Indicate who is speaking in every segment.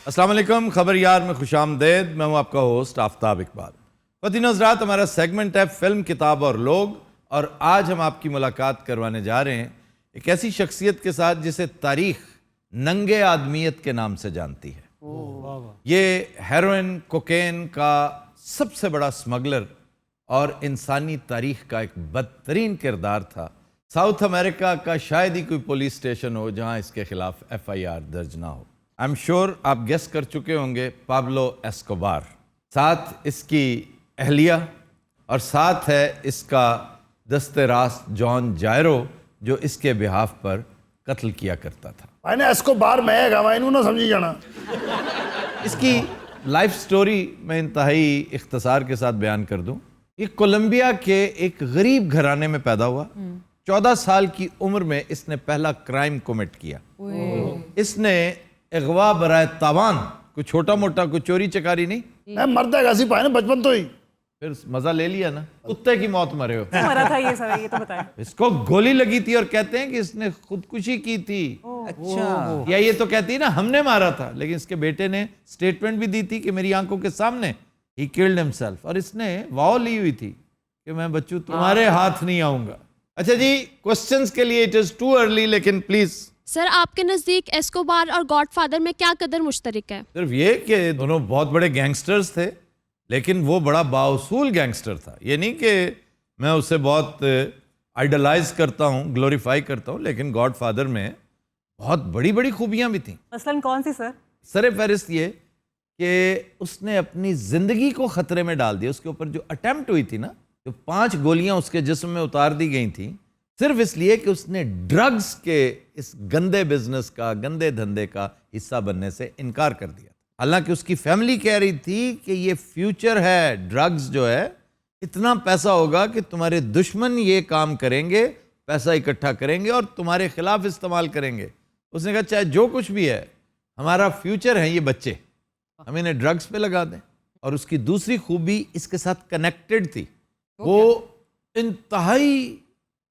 Speaker 1: अस्सलाम वालेकुम, खबर यार में खुशामदेद। मैं हूं आपका होस्ट आफ्ताब इकबाल। ख़वातीन हज़रात, हमारा सेगमेंट है फिल्म, किताब और लोग, और आज हम आपकी मुलाकात करवाने जा रहे हैं एक ऐसी शख्सियत के साथ जिसे तारीख नंगे आदमियत के नाम से जानती है। ये हेरोइन कोकेन का सबसे बड़ा स्मगलर और इंसानी तारीख का एक बदतरीन किरदार था। साउथ अमेरिका का शायद ही कोई पुलिस स्टेशन हो जहां इसके खिलाफ FIR दर्ज ना हो। आई एम श्योर आप गेस कर चुके होंगे, पाब्लो एस्कोबार। साथ इसकी अहलिया और साथ है इसका दस्ते रास्त जॉन जायरो, जो इसके बिहाफ पर कत्ल किया करता था।
Speaker 2: मैंने एस्कोबार मैं ना समझी जाना।
Speaker 1: इसकी लाइफ स्टोरी मैं इंतहाई इख्तसार के साथ बयान कर दूं। ये कोलंबिया के एक गरीब घराने में पैदा हुआ। 14 साल की उम्र में इसने पहला क्राइम कमिट किया। इसने अगवा बराए तावान, कोई छोटा मोटा कोई चोरी चकारी नहीं,
Speaker 2: मैं मरता है कैसी पाए ना बचपन तो ही।
Speaker 1: फिर मजा ले लिया ना, कुत्ते की मौत मरे हो।
Speaker 3: मरा था ये सब, ये तो बताएं।
Speaker 1: इसको गोली लगी थी और कहते हैं कि इसने खुदकुशी की थी। अच्छा, या ये तो कहती है ना हमने मारा था, लेकिन इसके बेटे ने स्टेटमेंट भी दी थी कि मेरी आंखों के सामने ही किल्ड हिमसेल्फ, और इसने वाव ली हुई थी कि मैं बच्चू तुम्हारे हाथ नहीं आऊंगा। अच्छा जी, क्वेश्चंस के लिए इट इज टू अर्ली, लेकिन प्लीज
Speaker 4: सर, आपके नजदीक एस्कोबार और गॉडफादर में क्या कदर मुश्तरक है?
Speaker 1: सिर्फ ये कि दोनों बहुत बड़े गैंगस्टर्स थे, लेकिन वो बड़ा बाउसूल गैंगस्टर था। ये नहीं कि मैं उसे बहुत आइडलाइज करता हूँ, ग्लोरीफाई करता हूँ, लेकिन गॉडफादर में बहुत बड़ी बड़ी खूबियां भी थीं।
Speaker 3: मसलन कौन सी सर?
Speaker 1: सर फहरिस्त ये कि उसने अपनी जिंदगी को खतरे में डाल दिया। उसके ऊपर जो अटेम्प्ट हुई थी ना, जो 5 गोलियां उसके जिस्म में उतार दी गई थी, सिर्फ इसलिए कि उसने ड्रग्स के इस गंदे बिजनेस का, गंदे धंधे का हिस्सा बनने से इनकार कर दिया। हालांकि उसकी फैमिली कह रही थी कि ये फ्यूचर है, ड्रग्स जो है इतना पैसा होगा कि तुम्हारे दुश्मन ये काम करेंगे, पैसा इकट्ठा करेंगे और तुम्हारे खिलाफ इस्तेमाल करेंगे। उसने कहा चाहे जो कुछ भी है, हमारा फ्यूचर है ये बच्चे, हम इन्हें ड्रग्स पे लगा दें। और उसकी दूसरी खूबी इसके साथ कनेक्टेड थी। वो इंतहाई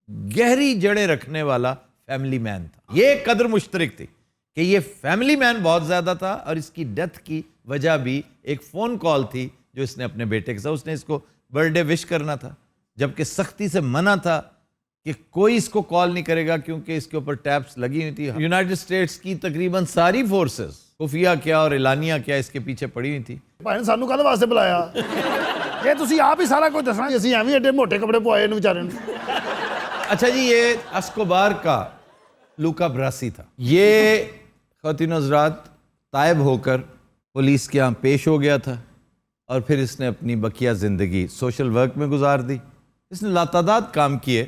Speaker 1: गहरी जड़ें रखने वाला फैमिली मैन था। ये कदर मुश्तरक थी कि ये फैमिली मैन बहुत ज्यादा था, और इसकी डेथ की वजह भी एक फोन कॉल थी जो इसने अपने बेटे के साथ, उसने इसको बर्थडे विश करना था, जबकि सख्ती से मना था कि कोई इसको कॉल नहीं करेगा क्योंकि इसके ऊपर टैप्स लगी हुई थी। यूनाइटेड स्टेट्स की तकरीबन सारी फोर्सेस, खुफिया क्या और एलानिया क्या, इसके पीछे पड़ी हुई थी।
Speaker 2: भाई सानू काहदे वास्ते बुलाया? ये तुसी आप ही सारा कुछ दसना, ਅਸੀਂ ਐਵੇਂ ਏਡੇ मोटे कपड़े पवाए ने बेचारे ने।
Speaker 1: अच्छा जी, ये एस्कोबार का लूका ब्रासी था। ये ख़वातीन हज़रात तायब होकर पुलिस के यहाँ पेश हो गया था, और फिर इसने अपनी बकिया ज़िंदगी सोशल वर्क में गुजार दी। इसने लातादाद काम किए,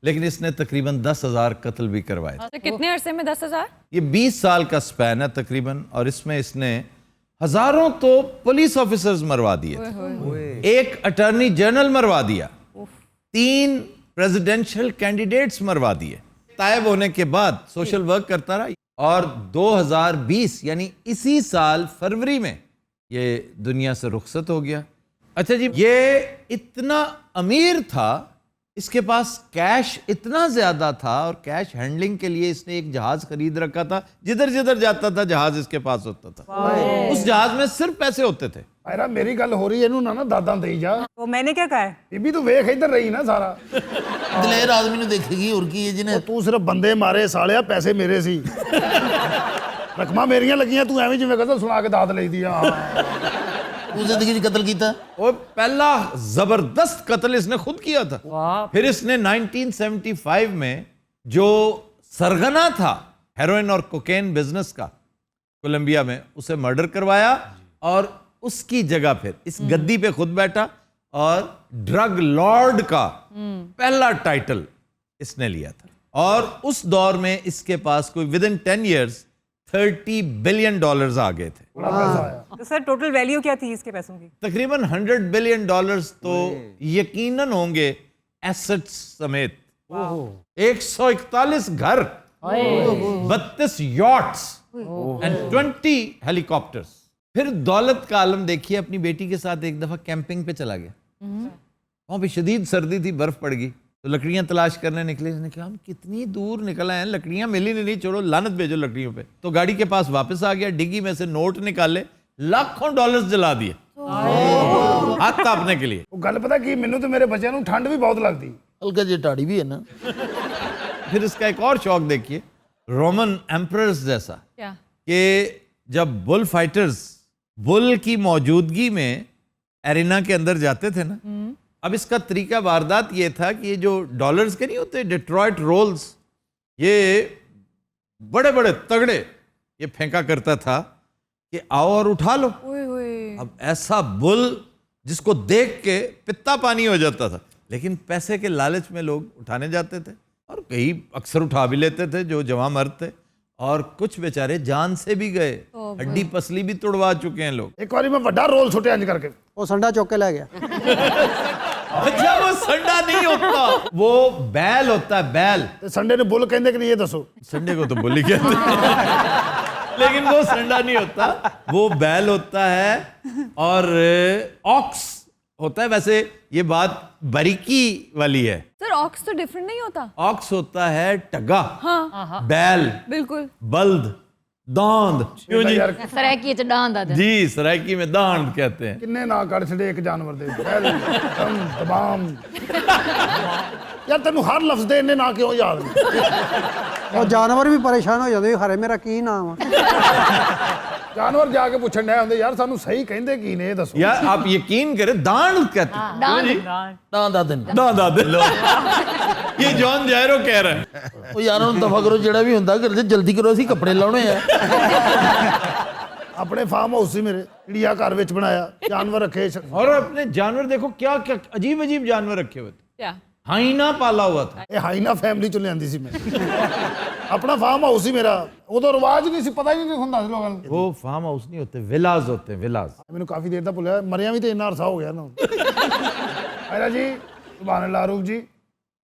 Speaker 1: लेकिन इसने तकरीबन 10,000 कत्ल भी करवाए।
Speaker 3: तो कितने अरसे में 10,000?
Speaker 1: ये 20 साल का स्पैन है तकरीबन, और इसमें इसने हजारों तो पुलिस ऑफिसर्स मरवा दिए थे, एक अटॉर्नी जनरल मरवा दिया, 3 प्रेसिडेंशियल कैंडिडेट्स मरवा दिए। तायब होने के बाद सोशल वर्क करता रहा, और 2020 यानी इसी साल फरवरी में ये दुनिया से रुखसत हो गया। अच्छा जी, ये इतना अमीर था, इसके पास कैश इतना ज्यादा था, और कैश हैंडलिंग के लिए इसने एक जहाज खरीद रखा था। जिधर जिधर जाता था जहाज इसके पास होता था। उस जहाज में सिर्फ पैसे होते थे।
Speaker 2: अरे मेरी गल हो रही है, ना दादा दे जा।
Speaker 3: तो मैंने क्या कहा है?
Speaker 2: बीबी तू वेख इधर रही ना सारा
Speaker 5: दलेर आदमी ने देखेगी और की है जिन्हें।
Speaker 2: तू सिर्फ बंदे मारे सालिया, पैसे मेरे सी रकमा मेरियां लगियां, तू एवं जिवें गजल सुना के दाद लई दी।
Speaker 5: तू जिंदगी कत्ल किया।
Speaker 1: और पहला जबरदस्त कत्ल इसने खुद किया था। फिर इसने 1975 में जो सरगना था हेरोइन और कोकेन बिजनेस का कोलंबिया में, उसे मर्डर करवाया, और उसकी जगह फिर इस गद्दी पे खुद बैठा, और ड्रग लॉर्ड का पहला टाइटल इसने लिया था। और उस दौर में इसके पास कोई विदिन 10 years $30 बिलियन आ गए थे।
Speaker 3: तो सर टोटल वैल्यू क्या थी इसके पैसों की?
Speaker 1: तकरीबन $100 बिलियन तो यकीनन होंगे एसेट्स समेत। 141 घर, 32 यॉट्स एंड 20 हेलीकॉप्टर्स। फिर दौलत का आलम देखिए, अपनी बेटी के साथ एक दफा कैंपिंग पे चला गया। वहां पे शदीद सर्दी थी, बर्फ पड़ गई। तो लकड़ियां तलाश करने निकले। इसने कहा हम कितनी दूर निकल आए हैं, लकड़ियां मिली नहीं, छोड़ो लानत भेजो लकड़ियों पे। तो गाड़ी के पास वापस आ गया, डिग्गी में से नोट निकाले, लाखों डॉलर्स जला दिए हाथ तापने के लिए।
Speaker 2: ਉਹ ਗੱਲ ਪਤਾ ਕੀ, ਮੈਨੂੰ ਤੇ ਮੇਰੇ ਬੱਚਿਆਂ ਨੂੰ ਠੰਡ ਵੀ ਬਹੁਤ ਲੱਗਦੀ।
Speaker 5: हल्का जी टाड़ी भी है ना।
Speaker 1: फिर इसका एक और शौक देखिए, रोमन एम्परर्स जैसा,
Speaker 3: क्या?
Speaker 1: कि जब बुल फाइटर्स बुल की मौजूदगी में एरिना के अंदर जाते थे ना, अब इसका तरीका वारदात ये था कि ये जो डॉलर्स के नहीं होते डेट्रॉयट रोल्स, ये बड़े बड़े तगड़े ये फेंका करता था कि आओ और उठा लो। अब ऐसा बुल जिसको देख के पित्ता पानी हो जाता था, लेकिन पैसे के लालच में लोग उठाने जाते थे और कई अक्सर उठा भी लेते थे जो जवां मर्द थे, और कुछ बेचारे जान से भी गए, हड्डी पसली भी तुड़वा चुके हैं लोग।
Speaker 2: ਇੱਕ ਵਾਰੀ ਮੈਂ ਵੱਡਾ ਰੋਲ ਸੁੱਟਿਆ ਇੰਜ ਕਰਕੇ,
Speaker 6: ਉਹ ਸੰਡਾ ਚੁੱਕ ਕੇ ਲੈ ਗਿਆ।
Speaker 1: अच्छा वो संडा नहीं होता, वो बैल होता है, बैल।
Speaker 2: ਤੇ ਸੰਡੇ ਨੂੰ ਬੁੱਲ ਕਹਿੰਦੇ ਕਿ ਨਹੀਂ ਇਹ ਦੱਸੋ।
Speaker 1: संडे को तो बुली कहते हैं लेकिन वो संडा नहीं होता, वो बैल होता है और ऑक्स होता है। वैसे ये बात बारीकी वाली है।
Speaker 7: सर ऑक्स तो डिफरेंट नहीं होता?
Speaker 1: ऑक्स होता है टगा,
Speaker 7: हाँ
Speaker 1: बैल,
Speaker 7: बिल्कुल।
Speaker 1: बल्द, दांद। क्यों जी?
Speaker 2: ਯਾਰ
Speaker 7: सरायकी च डांद आते
Speaker 1: जी सराइकी में दांद कहते हैं।
Speaker 2: ਕਿੰਨੇ ਨਾਂ ਕੱਢ ਛੜੇ ਇੱਕ ਜਾਨਵਰ ਦੇ, ਬੈਲ, ਦਮ, ਤਮਾਮ। ਯਾਰ ਤੈਨੂੰ ਹਰ ਲਫ਼ਜ਼ ਦੇ ਇੰਨੇ ਨਾਂ ਕਿਉਂ ਯਾਦ ਨੇ?
Speaker 6: ਉਹ ਜਾਨਵਰ ਵੀ ਪਰੇਸ਼ਾਨ ਹੋ ਜਾਂਦੇ, ਖਰੇ ਮੇਰਾ ਕੀ ਨਾਮ ਆ।
Speaker 2: ਜਾਨਵਰ ਜਾ ਕੇ ਪੁੱਛਣ ਡਿਆ ਹੁੰਦੇ, ਯਾਰ ਸਾਨੂੰ ਸਹੀ ਕਹਿੰਦੇ ਕੀ ਨੇ ਇਹ ਦੱਸੋ।
Speaker 1: यार आप यकीन करें, दांद कहते हैं।
Speaker 7: डांद
Speaker 5: दांद आदन
Speaker 1: दांद ये जॉन जायरो कह रहा है।
Speaker 5: ਉਹ ਯਾਰਾਂ ਨੂੰ ਦਫਾ ਕਰੋ, ਜਿਹੜਾ ਵੀ ਹੁੰਦਾ ਕਰਦੇ ਜਲਦੀ ਕਰੋ, ਅਸੀਂ ਕੱਪੜੇ ਲਾਉਣੇ ਆ।
Speaker 2: ਆਪਣੇ ਫਾਰਮ ਹਾਊਸ ਸੀ ਮੇਰੇ, ਚਿੜੀਆ ਘਰ ਵਿੱਚ ਬਣਾਇਆ, ਜਾਨਵਰ ਰੱਖੇ।
Speaker 1: और अपने जानवर देखो क्या क्या अजीब अजीब जानवर रखे हुए थे।
Speaker 3: क्या?
Speaker 1: हाइना पाला हुआ था।
Speaker 2: ਇਹ ਹਾਈਨਾ ਫੈਮਿਲੀ ਚੋਂ ਲਿਆਂਦੀ ਸੀ ਮੈਂ। ਆਪਣਾ ਫਾਰਮ ਹਾਊਸ ਸੀ ਮੇਰਾ, ਉਦੋਂ ਰਿਵਾਜ ਨਹੀਂ ਸੀ, ਪਤਾ ਹੀ ਨਹੀਂ ਹੁੰਦਾ ਸੀ ਲੋਕਾਂ ਨੂੰ।
Speaker 1: वो फार्म हाउस नहीं होते, विलाज होते हैं, विलाज।
Speaker 2: ਮੈਨੂੰ ਕਾਫੀ ਦੇਰ ਦਾ ਭੁੱਲਿਆ, ਮਰਿਆ ਵੀ ਤੇ ਇੰਨਾ ਅਰਸਾ ਹੋ ਗਿਆ ਨਾ। ਆਇਰਾ ਜੀ, ਸੁਭਾਨ ਅੱਲਾਹ, ਰੂਪ ਜੀ,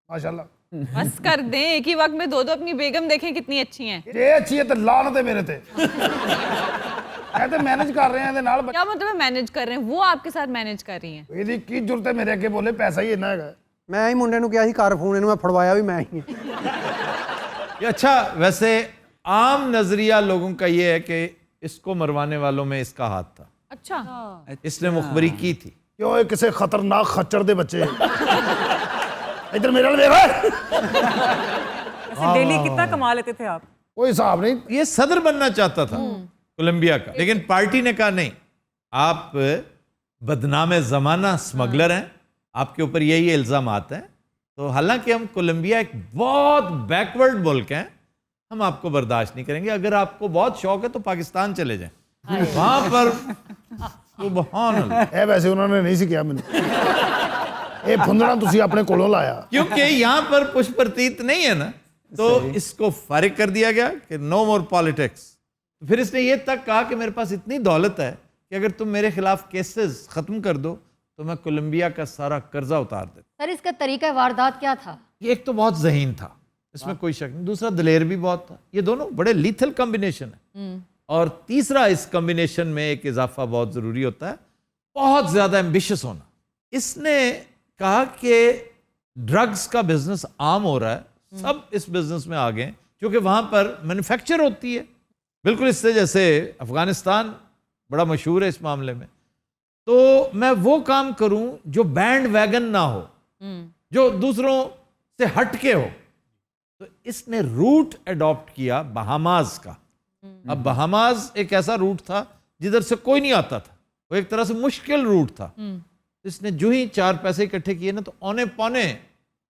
Speaker 2: ਮਾਸ਼ਾਅੱਲਾ।
Speaker 3: बस कर दें, एक ही वक्त में दो दो अपनी बेगम देखें कितनी अच्छी हैं।
Speaker 2: ਜੇ ਅੱਛੀ ਹੈ ਤੇ ਲਾਨਤ ਹੈ ਮੇਰੇ ਤੇ। ਇਹ ਤੇ ਮੈਨੇਜ ਕਰ ਰਹੇ ਆ ਇਹਦੇ ਨਾਲ।
Speaker 3: क्या मतलब मैनेज कर रहे हैं? वो आपके साथ मैनेज कर रही हैं।
Speaker 2: ਇਹਦੀ ਕੀ ਜ਼ਰੂਰਤ ਹੈ ਮੇਰੇ ਅੱਗੇ ਬੋਲੇ, ਪੈਸਾ ਹੀ ਇੰਨਾ ਹੈਗਾ।
Speaker 6: ਮੈਂ ਹੀ ਮੁੰਡੇ ਨੂੰ ਕਿਹਾ ਸੀ ਘਰ ਫੋਨ, ਇਹਨੂੰ ਮੈਂ ਫੜਵਾਇਆ ਵੀ ਮੈਂ ਹੀ।
Speaker 1: ये अच्छा, वैसे आम नजरिया लोगों का ये है कि इसको मरवाने वालों में इसका हाथ था।
Speaker 3: अच्छा।
Speaker 1: इसने मुखबरी की थी।
Speaker 2: ਕਿਉਂ ਇਹ ਕਿਸੇ ਖਤਰਨਾਕ ਖੱਚਰ ਦੇ ਬੱਚੇ। ਇੱਧਰ ਮੇਰੇ ਨਾਲ ਵੇਖ।
Speaker 3: वैसे डेली कितना कमा लेते थे आप?
Speaker 2: ਕੋਈ ਹਿਸਾਬ नहीं।
Speaker 1: ये सदर बनना चाहता था कोलंबिया का, लेकिन पार्टी ने कहा नहीं, आप बदनाम जमाना स्मगलर हैं, आपके ऊपर यही इल्जाम आते हैं। तो हालांकि हम कोलंबिया एक बहुत बैकवर्ड मुल्क हैं, हम आपको बर्दाश्त नहीं करेंगे। अगर आपको बहुत शौक है तो पाकिस्तान चले जाएं, वहां पर सुभान अल्लाह।
Speaker 2: ਇਹ ਵੈਸੇ ਉਹਨਾਂ ਨੇ ਨਹੀਂ ਸੀ ਕਿਹਾ ਮੈਨੂੰ। ਇਹ ਫੁੰਦਣਾ ਤੁਸੀਂ ਆਪਣੇ ਕੋਲੋਂ ਲਾਇਆ।
Speaker 1: क्योंकि यहाँ पर पुष्प प्रतीत नहीं है ना, तो इसको फारिग कर दिया गया कि नो मोर पॉलिटिक्स। फिर इसने ये तक कहा कि मेरे पास इतनी दौलत है कि अगर तुम मेरे खिलाफ केसेस खत्म कर दो तो मैं कोलंबिया का सारा कर्जा उतार देता।
Speaker 7: सर इसका तरीका वारदात क्या था?
Speaker 1: ये एक तो बहुत जहीन था, इसमें कोई शक नहीं, दूसरा दिलेर भी बहुत था। ये दोनों बड़े लीथल कॉम्बिनेशन है। और तीसरा इस कॉम्बिनेशन में एक इजाफा बहुत जरूरी होता है, बहुत ज्यादा एम्बिशियस होना। इसने कहा कि ड्रग्स का बिजनेस आम हो रहा है, सब इस बिजनेस में आ गए, क्योंकि वहां पर मैन्युफैक्चर होती है बिल्कुल इससे, जैसे अफगानिस्तान बड़ा मशहूर है इस मामले में। तो मैं वो काम करूं जो बैंड वैगन ना हो, जो दूसरों से हटके हो। तो इसने रूट अडॉप्ट किया बहामास का। अब बहामास एक ऐसा रूट था जिधर से कोई नहीं आता था, वो एक तरह से मुश्किल रूट था। इसने जो ही 4 पैसे इकट्ठे किए ना, तो औने पौने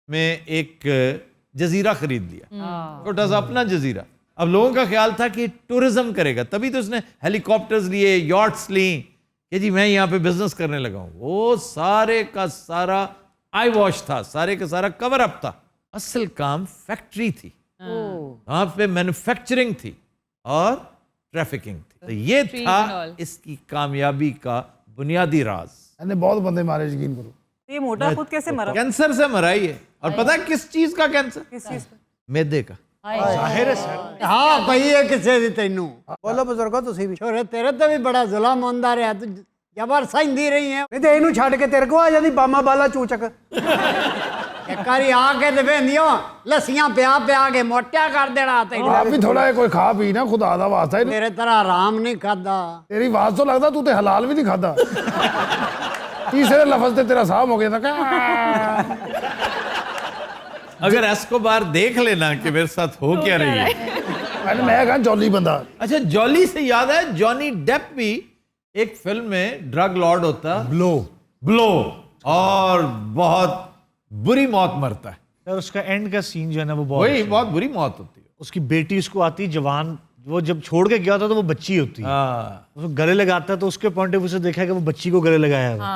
Speaker 1: में एक जजीरा खरीद लिया, छोटा सा अपना जजीरा। अब लोगों का ख्याल था कि टूरिज्म करेगा, तभी तो उसने हेलीकॉप्टर्स लिए, यॉट्स ली कि जी मैं यहाँ पे बिजनेस करने लगा हूँ। वो सारे का सारा आई वॉश था, सारे का सारा कवर अप था। असल काम फैक्ट्री थी, वहां पे मैन्युफैक्चरिंग थी और ट्रैफिकिंग थी। तो ये था इसकी कामयाबी का बुनियादी राज।
Speaker 2: ਇਹਨੇ ਬਹੁਤ ਬੰਦੇ ਮਾਰੇ, ਯਕੀਨ ਕਰੋ।
Speaker 3: ये मोटा खुद कैसे मरा?
Speaker 1: कैंसर से मरा ही है। और पता है किस चीज का कैंसर?
Speaker 3: किस चीज का?
Speaker 1: मैदे का।
Speaker 8: ਹਾਂ ਪਈ ਹੈ ਕਿਸੇ ਦੀ ਤੈਨੂੰ
Speaker 6: ਬੋਲੋ ਬਜ਼ੁਰਗੋ ਤੁਸੀਂ ਵੀ।
Speaker 8: ਛੋਰੇ ਤੇਰੇ ਤੇ ਵੀ ਬੜਾ ਜ਼ੁਲਮ ਹੁੰਦਾ ਰਿਹਾ, ਤੂੰ ਜ਼ਬਰ ਸਹਿੰਦੀ ਰਹੀ ਹੈ।
Speaker 6: ਨਹੀਂ ਤੇ ਇਹਨੂੰ ਛੱਡ ਕੇ ਤੇਰੇ ਕੋ ਆ ਜਾਂਦੀ ਬਾਮਾ ਬਾਲਾ ਚੂਚਕ।
Speaker 8: ਇੱਕ ਵਾਰੀ ਆ ਕੇ ਤੇ ਵੇਂਦੀਆਂ ਲੱਸੀਆਂ ਪਿਆ ਪਿਆ ਕੇ ਮੋਟਿਆ ਕਰ ਦੇਣਾ ਤੈਨੂੰ
Speaker 2: ਆਪ ਵੀ ਥੋੜਾ ਜਿਹਾ ਕੋਈ ਖਾ ਪੀ ਨਾ, ਖੁਦਾ ਦਾ ਵਾਸਤਾ ਇਹਨੂੰ।
Speaker 8: ਮੇਰੇ ਤਰ੍ਹਾਂ ਆਰਾਮ ਨਹੀਂ ਖਾਦਾ
Speaker 2: ਤੇਰੀ ਆਵਾਜ਼ ਤੋਂ ਲੱਗਦਾ ਤੂੰ ਤੇ ਹਲਾਲ ਵੀ ਨਹੀਂ ਖਾਦਾ। ਤੀਸਰੇ ਲਫ਼ਜ਼ ਤੇ ਤੇਰਾ ਸਾਹ ਹੋ ਗਿਆ था।
Speaker 1: अगर एस्कोबार देख लेना कि मेरे साथ हो क्या रही है।
Speaker 2: मैं कहा जॉली बंदा।
Speaker 1: अच्छा, जॉली से याद है, जॉनी डेप भी एक फिल्म में ड्रग लॉर्ड होता है, ब्लो, और बहुत बुरी मौत मरता है।
Speaker 9: सर उसका एंड का सीन जो है ना वो बहुत
Speaker 1: वही बहुत बुरी मौत होती है।
Speaker 9: उसकी बेटी उसको आती जवान, वो जब छोड़ के गया था तो वो बच्ची होती है,
Speaker 1: हाँ,
Speaker 9: उसको गले लगाता है तो उसके पॉइंट ऑफ व्यू से देखा कि वो बच्ची को गले लगाया हुआ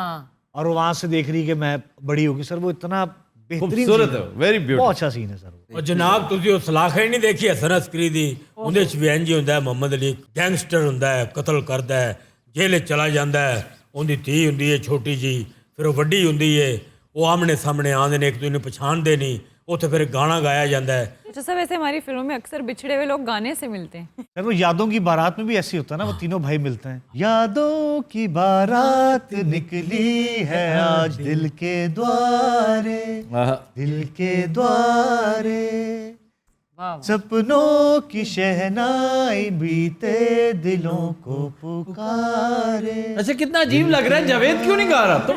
Speaker 9: और वो वहां से देख रही कि मैं बड़ी होगी। सर वो इतना बेहतरीन
Speaker 1: खूबसूरत
Speaker 9: scene
Speaker 1: है, वेरी
Speaker 9: बहुत
Speaker 1: ब्यूटीफुल।
Speaker 9: अच्छा सीन है सर।
Speaker 10: ਉਹ ਜਨਾਬ ਤੁਸੀਂ ਉਹ ਸਲਾਖਾ ਹੀ ਨਹੀਂ ਦੇਖੀ ਹਸਨ ਅਸਕਰੀ ਦੀ? ਉਹਦੇ ਚ ਵੀ ਇੰਜ ਹੀ ਹੁੰਦਾ ਹੈ, ਮੁਹੰਮਦ ਅਲੀ ਗੈਂਗਸਟਰ ਹੁੰਦਾ ਹੈ, ਕਤਲ ਕਰਦਾ ਹੈ, ਜੇਲ੍ਹ ਚਲਾ ਜਾਂਦਾ ਹੈ, ਉਹਦੀ ਧੀ ਹੁੰਦੀ ਹੈ ਛੋਟੀ ਜੀ, ਫਿਰ ਉਹ ਵੱਡੀ ਹੁੰਦੀ ਹੈ, ਉਹ ਆਮਣੇ ਸਾਹਮਣੇ ਆਉਂਦੇ ਨੇ, ਇੱਕ ਦੂਜੇ ਨੂੰ ਪਛਾਣਦੇ ਨਹੀਂ, ਉੱਥੇ ਫਿਰ ਗਾਣਾ ਗਾਇਆ ਜਾਂਦਾ ਹੈ।
Speaker 3: जैसे वैसे हमारी फिल्मों में अक्सर बिछड़े हुए लोग गाने से मिलते हैं।
Speaker 9: सर वो यादों की बारात में भी ऐसे होता है ना, वो तीनों भाई मिलते हैं। यादों की बारात निकली है आज दिल के द्वारे, दिल के द्वारे, सपनों की शहनाई बीते दिलों को पुकारे।
Speaker 1: अच्छा, कितना अजीब लग रहा है, जावेद क्यों नहीं गा रहा तुम?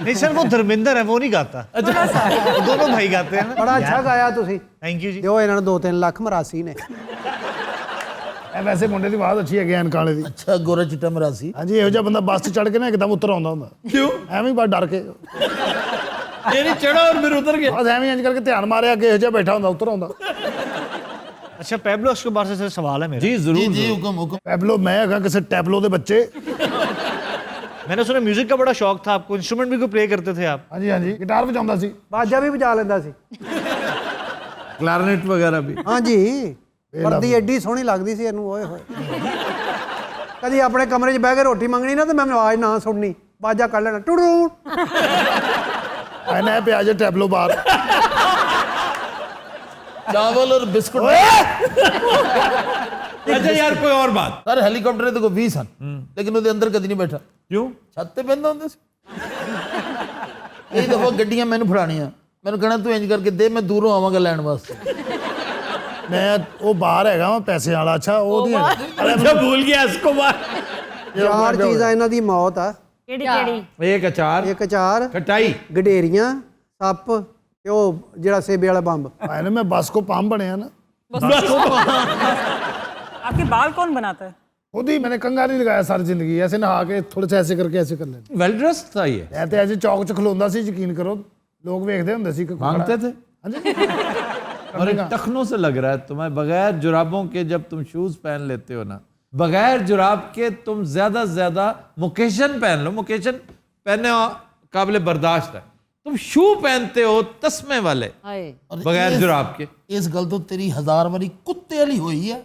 Speaker 9: नहीं सर वो धर्मेंद्र है, वो नहीं गाता। वो दोनों भाई गाते हैं ना।
Speaker 6: ਬੜਾ ਅੱਛਾ ਗਾਇਆ ਤੁਸੀਂ।
Speaker 9: थैंक यू जी।
Speaker 6: ਦਿਓ ਇਹਨਾਂ ਨੂੰ 2-3 ਲੱਖ ਮਰਾਸੀ ਨੇ।
Speaker 2: ਇਹ ਵੈਸੇ ਮੁੰਡੇ ਦੀ ਆਵਾਜ਼ ਅੱਛੀ ਹੈ ਐਨਕਾਂ ਵਾਲੇ ਦੀ।
Speaker 5: ਅੱਛਾ ਗੋਰਾ ਚਿੱਟਾ ਮਰਾਸੀ।
Speaker 2: ਹਾਂਜੀ, ਇਹੋ ਜਿਹਾ ਬੰਦਾ ਬੱਸ 'ਚ ਚੜ ਕੇ ਨਾ ਇੱਕਦਮ ਉੱਤਰ ਆਉਂਦਾ ਹੁੰਦਾ।
Speaker 1: क्यों?
Speaker 2: ਐਵੇਂ ਹੀ ਬਸ ਡਰ ਕੇ,
Speaker 1: ये नहीं चढ़ा और फिर उतर गया।
Speaker 2: ਬਸ ਐਵੇਂ ਹੀ ਇੰਜ ਕਰਕੇ ਧਿਆਨ ਮਾਰਿਆ ਅੱਗੇ, ਇਹੋ ਜਿਹਾ ਬੈਠਾ ਹੁੰਦਾ ਉੱਤਰ आਉਂਦਾ।
Speaker 9: अच्छा पैब्लो एस्कोबार से सर सवाल है मेरा।
Speaker 1: जी जरूर।
Speaker 5: ਜੀ ਹੁਕਮ ਹੁਕਮ।
Speaker 2: ਪੈਬਲੋ ਮੈਂ ਹੈਗਾ ਕਿਸੇ ਟੈਬਲੋ ਦੇ ਬੱਚੇ।
Speaker 9: मैंने सुना म्यूजिक का बड़ा शौक था आपको, इंस्ट्रूमेंट भी कोई प्ले करते थे आप?
Speaker 2: ਹਾਂਜੀ ਹਾਂਜੀ, ਗਿਟਾਰ ਵਜਾਉਂਦਾ ਸੀ।
Speaker 6: ਬਾਜਾ ਵੀ ਵਜਾ ਲੈਂਦਾ ਸੀ।
Speaker 1: क्लारनेट वगैरह भी।
Speaker 6: ਹਾਂਜੀ, ਵਰਦੀ ਐਡੀ ਸੋਹਣੀ ਲੱਗਦੀ ਸੀ ਇਹਨੂੰ, ਓਏ ਹੋਏ। ਕਦੀ ਆਪਣੇ ਕਮਰੇ 'ਚ ਬਹਿ ਕੇ ਰੋਟੀ ਮੰਗਣੀ ਨਾ ਤੇ ਮੈਂ ਆਵਾਜ਼ ਨਾ ਸੁਣਨੀ, ਬਾਜਾ ਕੱਢ ਲੈਣਾ ਟੁੜੂ।
Speaker 2: ਐਨਾ ਪਿਆ ਜੇ ਟੈਬਲੋ ਬਾਰ।
Speaker 5: ਚਾਵਲ ਔਰ ਬਿਸਕੁਟ।
Speaker 1: अच्छा यार, कोई और बात।
Speaker 5: ਸਰ ਹੈਲੀਕਾਪਟਰ ਦੇ ਕੋਲ 20 ਸਨ, ਲੇਕਿਨ ਉਹਦੇ ਅੰਦਰ ਕਦੀ ਨਹੀਂ ਬੈਠਾ।
Speaker 1: क्यों?
Speaker 5: ਛੱਤ ਤੇ ਬੈਠਾ ਹੁੰਦਾ ਸੀ। ਇਹ ਦਫਾ ਗੱਡੀਆਂ ਮੈਨੂੰ ਫੜਾਣੀਆਂ, ਮੈਨੂੰ ਕਹਿਣਾ ਤੂੰ ਇੰਜ ਕਰਕੇ ਦੇ, ਮੈਂ ਦੂਰੋਂ ਆਵਾਂਗਾ ਲੈਣ ਵਾਸਤੇ।
Speaker 2: ਮੈਂ ਉਹ ਬਾਹਰ ਹੈਗਾ ਵਾ ਪੈਸੇ ਵਾਲਾ। ਅੱਛਾ ਉਹਦੀ
Speaker 1: अच्छा भूल गया एस्कोबार।
Speaker 6: ਚਾਰ ਚੀਜ਼ਾਂ ਇਹਨਾਂ ਦੀ ਮੌਤ ਆ।
Speaker 7: ਕਿਹੜੀ ਕਿਹੜੀ?
Speaker 1: एक अचार,
Speaker 6: ਇੱਕ ਅਚਾਰ,
Speaker 1: खटाई,
Speaker 6: ਗਡੇਰੀਆਂ, ਸੱਪ ਤੇ ਉਹ ਜਿਹੜਾ ਸੇਬੇ ਵਾਲਾ ਬੰਬ।
Speaker 2: ਆਏ ਨਾ ਮੈਂ ਬੱਸ ਕੋ ਪਾਮ ਬਣਿਆ ਨਾ।
Speaker 3: आपके बाल कौन बनाता है?
Speaker 2: खुद ही मैंने कंघा नहीं लगाया सारी जिंदगी, ऐसे नहा के थोड़े से ऐसे करके ऐसे कर लेना।
Speaker 1: वेल ड्रेस्ड था ये।
Speaker 2: मैं तो ऐसे चौक च खलोंदा सी, यकीन करो लोग वेखदे हुंदे सी।
Speaker 1: मांगते थे।
Speaker 2: हाँ जी।
Speaker 1: और एक टखनों से लग रहा है तुम्हें, बगैर जुराबों के जब तुम शूज पहन लेते हो ना, बगैर जुराब के तुम ज्यादा से ज्यादा मुकेशन पहन लो, मुकेशन पहनने काबिल बर्दाश्त है, तुम शू पहनते हो तस्मे वाले
Speaker 7: ਹਾਏ
Speaker 1: बगैर जुराब के।
Speaker 5: ਇਸ ਗੱਲ ਤੋਂ ਤੇਰੀ 1000 ਵਾਰੀ ਕੁੱਤੇ ਵਾਲੀ ਹੋਈ ਹੈ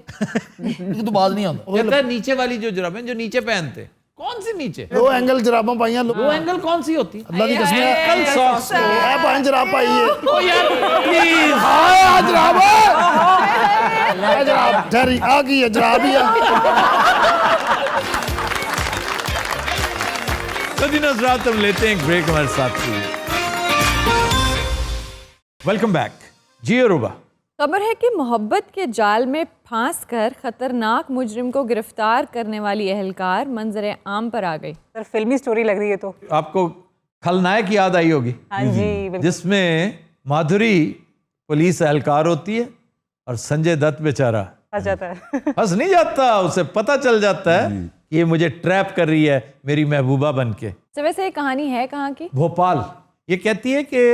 Speaker 5: ਕਿ ਤੂੰ ਬਾਜ਼ ਨਹੀਂ ਆਉਂਦਾ।
Speaker 1: कहता है नीचे वाली जो जुराबें जो नीचे पहनते, कौन सी नीचे?
Speaker 2: लो एंगल जराबां पाइयां
Speaker 1: वो एंगल कौन सी होती?
Speaker 2: अल्लाह दी कसम है।
Speaker 1: कल सॉक्स को।
Speaker 2: ए भाई जराब पाई है।
Speaker 1: ओ यार प्लीज।
Speaker 2: हां आ जराब है जराब ठहरी आ गई है जराब ही है।
Speaker 1: सदी नजरात, हम लेते हैं एक ब्रेक, हमारे साथ थी। Welcome back. जी अरूबा।
Speaker 3: खबर है कि मोहब्बत के जाल में फांस कर खतरनाक मुजरिम को गिरफ्तार करने वाली एहलकार मंजर आम पर आ गई।
Speaker 11: सर फिल्मी स्टोरी लग रही है तो।
Speaker 1: आपको खलनायक याद आई होगी,
Speaker 11: हाँ जी बिल्कुल।
Speaker 1: जिसमें माधुरी पुलिस एहलकार होती है और संजय दत्त बेचारा
Speaker 11: फंस जाता है।
Speaker 1: फंस नहीं जाता, उसे पता चल जाता है कि ये मुझे ट्रैप कर रही है मेरी महबूबा बनके।
Speaker 3: तो वैसे ये कहानी है कहाँ की?
Speaker 1: भोपाल। ये कहती है कि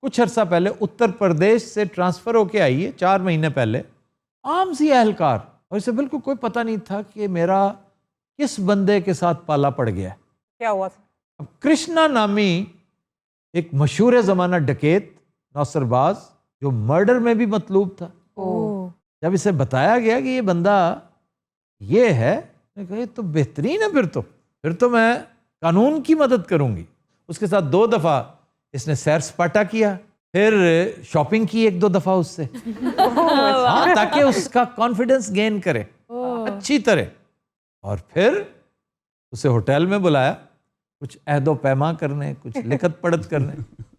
Speaker 1: कुछ अर्सा पहले उत्तर प्रदेश से ट्रांसफर होके आई है, 4 महीने पहले, आम सी एहलकार, और इसे बिल्कुल कोई पता नहीं था कि मेरा किस बंदे के साथ पाला पड़ गया है।
Speaker 11: क्या हुआ?
Speaker 1: अब कृष्णा नामी एक मशहूर ज़माना डकैत नौसरबाज जो मर्डर में भी मतलूब था, जब इसे बताया गया कि ये बंदा ये है, मैंने कहा ये तो बेहतरीन है, फिर तो मैं कानून की मदद करूंगी। उसके साथ 2 दफ़ा इसने सैर सपाटा किया, फिर शॉपिंग की 1-2 दफ़ा उससे। हाँ, ताकि उसका कॉन्फिडेंस गेन करे अच्छी तरह, और फिर उसे होटल में बुलाया, कुछ अहदो पैमा करने, कुछ लिखत पढ़त करने।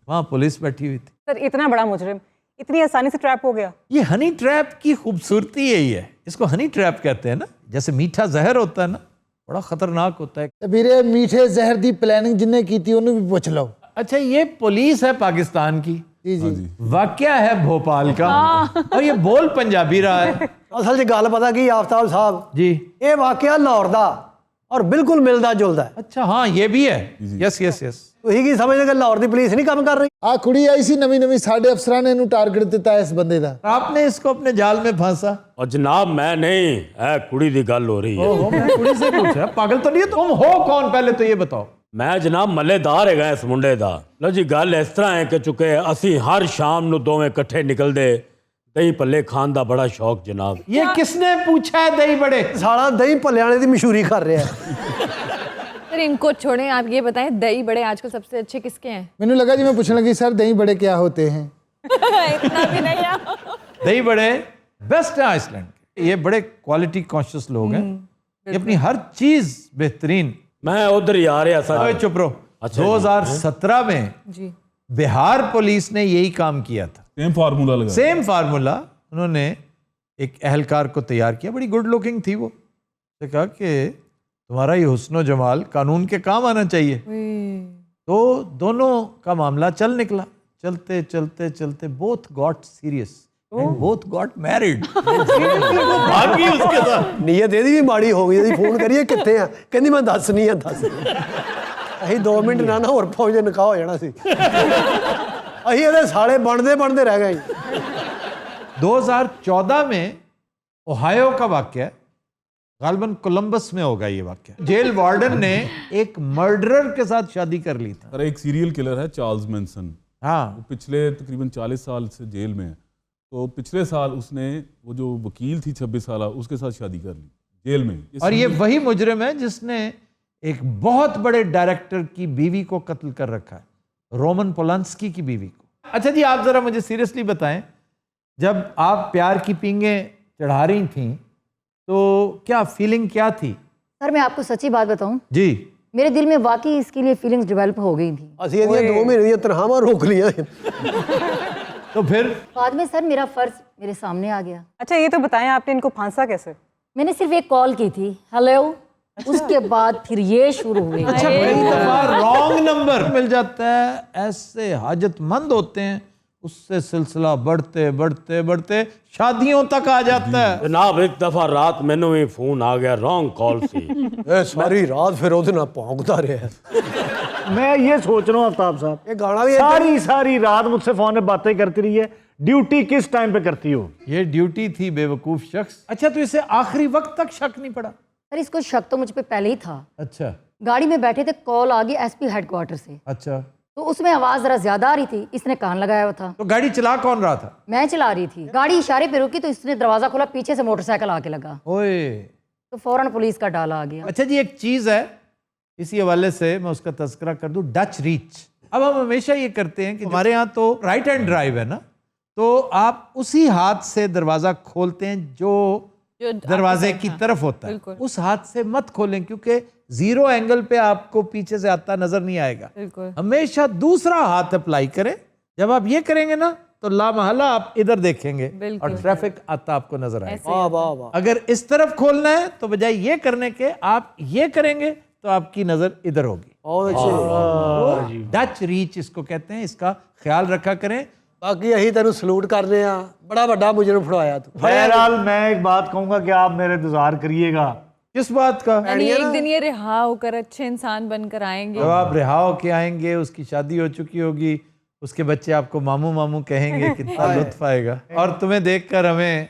Speaker 1: वहाँ पुलिस बैठी हुई थी।
Speaker 11: सर इतना बड़ा मुजरिम इतनी आसानी से ट्रैप हो गया।
Speaker 1: ये हनी ट्रैप की खूबसूरती यही है, इसको हनी ट्रैप कहते हैं ना। जैसे मीठा जहर होता है ना, बड़ा खतरनाक होता है।
Speaker 5: ਤੇ ਵੀਰੇ ਮੀਠੇ ਜ਼ਹਿਰ ਦੀ ਪਲੈਨਿੰਗ ਜਿੰਨੇ ਕੀਤੀ ਉਹਨੂੰ ਵੀ ਪੁੱਛ ਲਓ।
Speaker 1: अच्छा, ये पुलिस है पाकिस्तान की,
Speaker 5: ਜੀ ਜੀ
Speaker 1: वाकया है भोपाल का, और ये बोल पंजाबी रहा है।
Speaker 6: ਅਸਲ 'ਚ ਗੱਲ ਪਤਾ ਕੀ ਆਫਤਾਬ ਸਾਹਿਬ
Speaker 1: जी,
Speaker 6: ਇਹ ਵਾਕਿਆ ਲਾਹੌਰ ਦਾ ਔਰ ਬਿਲਕੁਲ ਮਿਲਦਾ ਜੁਲਦਾ ਹੈ।
Speaker 1: अच्छा हाँ, ये भी है। Yes yes yes.
Speaker 6: ਤੁਸੀਂ ਕੀ ਸਮਝਦੇ ਕਿ ਲਾਹੌਰ ਦੀ ਪੁਲਿਸ ਨਹੀਂ ਕੰਮ ਕਰ ਰਹੀ?
Speaker 5: ਆ ਕੁੜੀ ਆਈ ਸੀ ਨਵੀਂ ਨਵੀਂ, ਸਾਡੇ ਅਫਸਰਾਂ ਨੇ ਇਹਨੂੰ ਟਾਰਗੇਟ ਦਿੱਤਾ ਇਸ ਬੰਦੇ ਦਾ।
Speaker 1: आपने इसको अपने जाल में फांसा?
Speaker 10: और जनाब मैं नहीं है, कुड़ी दी गल हो रही है।
Speaker 1: ओहो, मैं कुड़ी से पूछा, पागल तो नहीं है? तुम हो कौन पहले तो ये बताओ।
Speaker 10: मैं जनाब मल्लेदार है इस मुंडे दा। लो जी, गल इस तरह है कि चुके असी हर शाम नू दोवें इकट्ठे निकलदे, दही भल्ले खान दा बड़ा शौक जनाब।
Speaker 1: ये किसने पूछा है दही बड़े?
Speaker 6: ਸਾਲਾ ਦਹੀਂ ਭੱਲੇ ਵਾਲੇ ਦੀ ਮਸ਼ਹੂਰੀ ਕਰ ਰਿਹਾ ਹੈ।
Speaker 3: सर इनको छोड़ें, आप ये बताएं दही बड़े आजकल सबसे अच्छे किसके हैं?
Speaker 5: ਮੈਨੂੰ ਲੱਗਾ ਜੀ मैं पूछने लगी सर दही बड़े क्या होते हैं।
Speaker 3: इतना भी नहीं है।
Speaker 1: दही बड़े बेस्ट है आइसलैंड के। ये बड़े क्वालिटी कॉन्शियस लोग हैं, ये अपनी हर चीज बेहतरीन।
Speaker 10: मैं उधर ही आ रहा
Speaker 1: ओए
Speaker 10: सर।
Speaker 1: चुप रहो।
Speaker 10: अच्छा,
Speaker 1: 2017 में
Speaker 3: जी
Speaker 1: बिहार पुलिस ने यही काम किया था,
Speaker 12: सेम फार्मूला लगा।
Speaker 1: Same formula. उन्होंने एक अहलकार को तैयार किया, बड़ी गुड लुकिंग थी वो। उसने कहा कि तुम्हारा ये हुस्न जमाल कानून के काम आना चाहिए। तो दोनों का मामला चल निकला। चलते चलते चलते both got serious and both got married. भागी उसके साथ।
Speaker 6: ਨੀਅਤ ਇਹਦੀ ਵੀ ਮਾੜੀ ਹੋ ਗਈ। ਅਸੀਂ ਫੋਨ ਕਰੀਏ ਕਿੱਥੇ ਆ, ਕਹਿੰਦੀ ਮੈਂ ਦੱਸ ਨਹੀਂ ਆ ਦੱਸ। ਅਸੀਂ 2 ਮਿੰਟ ਨਾ ਹੋਰ ਪਹੁੰਚੇ ਨਿਕਾਹ ਹੋ ਜਾਣਾ ਸੀ। ਅਸੀਂ ਇਹਦੇ ਸਾਲੇ ਬਣਦੇ ਬਣਦੇ ਰਹਿ ਗਏ।
Speaker 1: 2014 में ओहायो का वाक्य है, गालबन कोलंबस में होगा ये वाक्य। जेल वार्डन ने एक मर्डरर के साथ शादी कर ली थी।
Speaker 12: सर एक सीरियल किलर है चार्ल्स मैनसन,
Speaker 1: हाँ,
Speaker 12: वो पिछले तकरीबन 40 साल से जेल में है। तो पिछले साल उसने वो जो वकील थी 26 साल, उसके साथ शादी कर ली जेल में।
Speaker 1: और ये वही मुजरिम है जिसने एक बहुत बड़े डायरेक्टर की बीवी को कत्ल कर रखा है, रोमन पोलांस्की की बीवी को। अच्छा जी, आप जरा मुझे सीरियसली बताएं, जब आप प्यार की पींगे चढ़ा रही थी तो क्या फीलिंग क्या थी?
Speaker 7: सर मैं आपको सच्ची बात बताऊं,
Speaker 1: जी,
Speaker 7: मेरे दिल में वाकई इसके लिए फीलिंग्स डेवलप हो गई थी।
Speaker 6: ਅਸੀਂ ਇਹਦੀਆਂ 2 ਮਹੀਨੇ ਦੀਆਂ ਤਨਖਾਹਾਂ ਰੋਕ ਲੀਆਂ।
Speaker 1: तो फिर
Speaker 7: बाद में सर मेरा फर्ज मेरे सामने आ गया।
Speaker 11: अच्छा ये तो बताएं आपने इनको फांसा कैसे?
Speaker 7: मैंने सिर्फ एक कॉल की थी, हेलो, उसके बाद फिर ये शुरू हुई।
Speaker 1: अच्छा, कई दफा रॉन्ग नंबर मिल जाता है, ऐसे हाजतमंद होते हैं, उससे सिलसिला बढ़ते बढ़ते बढ़ते शादियों तक आ जाता है।
Speaker 10: जनाब एक दफा रात मैनू भी फोन आ गया रॉन्ग कॉल से।
Speaker 6: ਇਹ ਸਾਰੀ ਰਾਤ ਫਿਰ ਉਹਦੇ ਨਾਲ ਭੌਂਕਦਾ ਰਿਹਾ।
Speaker 9: मैं ये सोच रहा हूँ आफ्ताब साहब,
Speaker 6: ਇਹ ਗਾਣਾ ਵੀ
Speaker 9: सारी रात मुझसे फोन में बातें करती रही है, ड्यूटी किस टाइम पे करती हो?
Speaker 1: ये ड्यूटी थी बेवकूफ शख्स। अच्छा, तो इसे आखिरी वक्त तक शक नहीं पड़ा?
Speaker 7: सर इसको शक तो मुझ पे पहले ही था।
Speaker 1: अच्छा
Speaker 7: गाड़ी में बैठे थे, कॉल आ गई एसपी हेडक्वार्टर से,
Speaker 1: अच्छा।
Speaker 7: तो उसमें आवाज जरा ज्यादा आ रही थी, इसने कान लगाया हुआ था।
Speaker 1: तो गाड़ी चला कौन रहा था?
Speaker 7: मैं चला रही थी, गाड़ी इशारे पे रुकी तो इसने दरवाजा खोला, पीछे से मोटरसाइकिल आके लगा,
Speaker 1: ओए,
Speaker 7: तो फौरन पुलिस का डाला आ गया।
Speaker 1: अच्छा जी, एक चीज है, इसी हवाले से मैं उसका तस्करा कर दूं, डच रीच। अब हम हमेशा ये करते हैं कि हमारे यहाँ तो राइट हैंड ड्राइव है ना, तो आप उसी हाथ से दरवाजा खोलते हैं जो दरवाजे की तरफ होता है, उस हाथ से मत खोलें, क्योंकि जीरो एंगल पे आपको पीछे से आता नजर नहीं आएगा। हमेशा दूसरा हाथ अप्लाई करें। जब आप ये करेंगे ना तो लामहला आप इधर देखेंगे और ट्रैफिक आता आपको नजर आएगा।
Speaker 6: वाह वाह वाह।
Speaker 1: अगर इस तरफ खोलना है तो बजाय ये करने के आप ये करेंगे तो आपकी नजर इधर होगी।
Speaker 6: ਬਹੁਤ ਅੱਛੇ।
Speaker 1: डच रीच इसको कहते हैं, इसका ख्याल रखा करें।
Speaker 6: ਬਾਕੀ ਅਸੀਂ ਤੈਨੂੰ ਸਲੂਟ ਕਰਦੇ ਆ, ਬੜਾ ਵੱਡਾ ਮੁਜਰਮ ਫੜਾਇਆ ਤੂੰ।
Speaker 9: बहरहाल मैं एक बात कहूंगा कि आप मेरे इंतजार करिएगा।
Speaker 1: किस बात का?
Speaker 3: यानी एक दिन ये रिहा होकर अच्छे इंसान बनकर आएंगे।
Speaker 1: जब आप रिहा होके आएंगे, उसकी शादी हो चुकी होगी, उसके बच्चे आपको मामू मामू कहेंगे, कितना लुत्फ आएगा। और तुम्हें देखकर हमें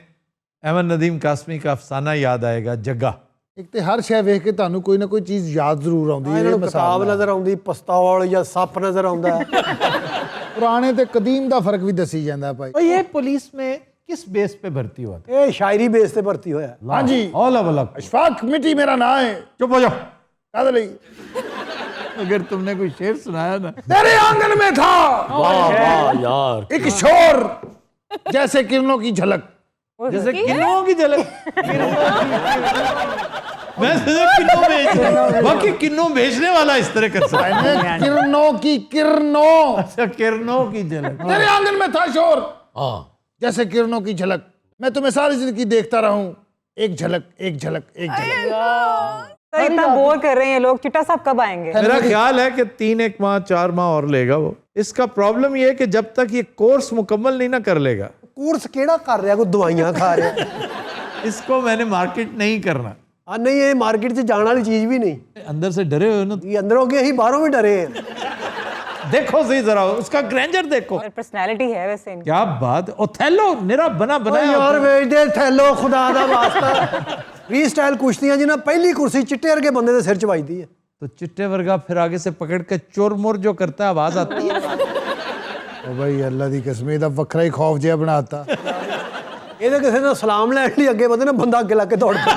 Speaker 1: अहमद नदीम कासमी का अफसाना याद आएगा, जग्गा।
Speaker 5: ਇੱਕ ਤੇ ਹਰ ਸ਼ੈ ਵੇਖ ਕੇ ਤੁਹਾਨੂੰ ਕੋਈ ਨਾ ਕੋਈ ਚੀਜ਼ ਯਾਦ ਜ਼ਰੂਰ ਆਉਂਦੀ ਹੈ।
Speaker 6: ਇਹਨਾਂ ਨੂੰ ਕਿਤਾਬ ਨਜ਼ਰ ਆਉਂਦੀ, ਪਿਸਤੌਲ ਜਾਂ ਸੱਪ ਨਜ਼ਰ ਆਉਂਦਾ ਹੈ।
Speaker 5: ਪੁਰਾਣੇ ਤੇ ਕਦੀਮ ਦਾ ਫਰਕ ਵੀ ਦੱਸੀ ਜਾਂਦਾ ਭਾਈ।
Speaker 1: और ये पुलिस में किस बेस पे भर्ती हुआ था?
Speaker 6: ਇਹ ਸ਼ਾਇਰੀ ਬੇਸ ਤੇ ਭਰਤੀ ਹੋਇਆ।
Speaker 5: हाँ जी, अशफाक मिट्टी मेरा नाम है।
Speaker 1: चुप हो जाओ।
Speaker 5: कादर अली।
Speaker 1: अगर तुमने कोई शेर सुनाया ना,
Speaker 5: तेरे आंगन में था
Speaker 10: वाह वाह यार,
Speaker 5: एक शोर जैसे किरणों की झलक,
Speaker 1: जैसे किन्नों की झलक। मैं सोचा किन्नों बेच, बाकी किन्नों बेचने वाला इस तरह कर सकता है।
Speaker 2: किरणों की किरणों,
Speaker 1: अच्छा, किरणों की झलक।
Speaker 2: तेरे आंगन में था शोर,
Speaker 1: हाँ,
Speaker 2: जैसे किरणों की झलक। मैं तुम्हें सारी जिंदगी देखता रहूं, एक झलक एक झलक एक झलक।
Speaker 11: सर इतना बोर कर रहे हैं ये लोग, चिट्टा साहब कब आएंगे?
Speaker 1: मेरा ख्याल है कि 1 माह 4 माह और लेगा वो। इसका प्रॉब्लम ये है कि जब तक ये कोर्स मुकम्मल नहीं ना कर लेगा।
Speaker 6: कोर्स केड़ा कर रहा, कोई दवाइयां खा रहा?
Speaker 1: इसको मैंने मार्केट नहीं करना।
Speaker 6: हाँ नहीं, ये मार्केट से जाने वाली चीज भी नहीं।
Speaker 1: अंदर से डरे हुए ना,
Speaker 6: ये अंदर हो गए, ही बाहरों भी डरे हैं।
Speaker 1: देखो सही जरा उसका ग्रैंडर देखो,
Speaker 11: पर्सनैलिटी है वैसे इनकी।
Speaker 1: क्या बात। ओथेलो निरा बना बनाया।
Speaker 6: यार वेच दे थैलो, खुदा दा वास्ता। फ्री स्टाइल कुश्तियां जिन्हें पहली कुर्सी चिट्टे वर्गे बंदे दे सिर च वजदी है।
Speaker 1: तो चिट्टे वर्गा फिर आगे से पकड़ के चोर मोर जो करता है, आवाज आती है।
Speaker 2: ओ भाई अल्लाह दी कसम, ਇਹਦਾ ਵੱਖਰਾ ਹੀ खौफ ਜਿਹਾ ਬਣਾਤਾ।
Speaker 6: ਇਹਦੇ ਕਿਸੇ ਨਾਲ ਸਲਾਮ ਲੈਣ ਲਈ ਅੱਗੇ ਵਧੇ ਨਾ, ਬੰਦਾ ਅੱਗੇ ਲੱਗ ਕੇ ਦੌੜ ਪਿਆ।